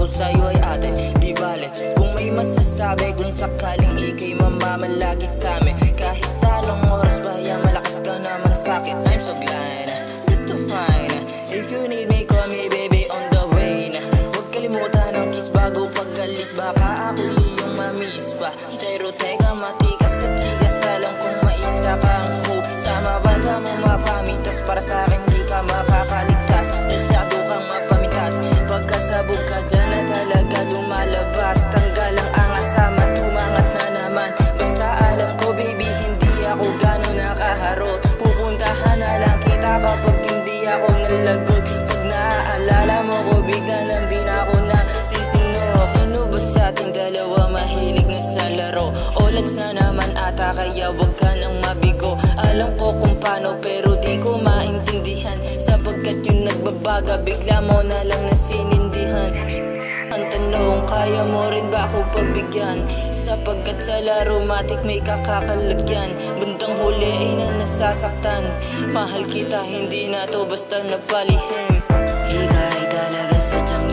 sa'yo ay ate. Di bale kung may masasabi, kung sakaling ikay mamamalagi sa'min. Kahit anong oras ba yan, malakas ka naman sa'kin. I'm so glad, just to find. If you need me, call me baby on the way na. Huwag kalimutan ang kiss bago pag-alis, baka ako iyong mamiss pa. Pero teka, matikas at tigas, alam kong maisa kang ho. Sa mabanda mo mapamintas, para sa'kin di ka makakaligtas. Masyado kang mapamintas, pagkasabog ka dyan na talaga lumalabas. Tanggal ang angas, sama tumangat na naman. Basta alam ko baby, hindi ako gano'n nakaharot. Pupuntahan na lang kita kapag hindi ako nalagot. Pag naaalala mo ko, bigla lang din ako na sisino. Sino ba sa ating dalawa mahilig na sa laro? Olads na naman ata, kaya wag ka nang mabigo. Alam ko kung paano pero di ko maintindihan, sapagkat yung nagbabaga bigla mo na lang nasinindihan. Ang tanong, kaya mo rin ba ako pagbigyan? Sapagkat sa laro matik may kakakalagyan. Bandang huli ay na nasasaktan. Mahal kita, hindi na to basta napalihim. Ika'y talaga sadyang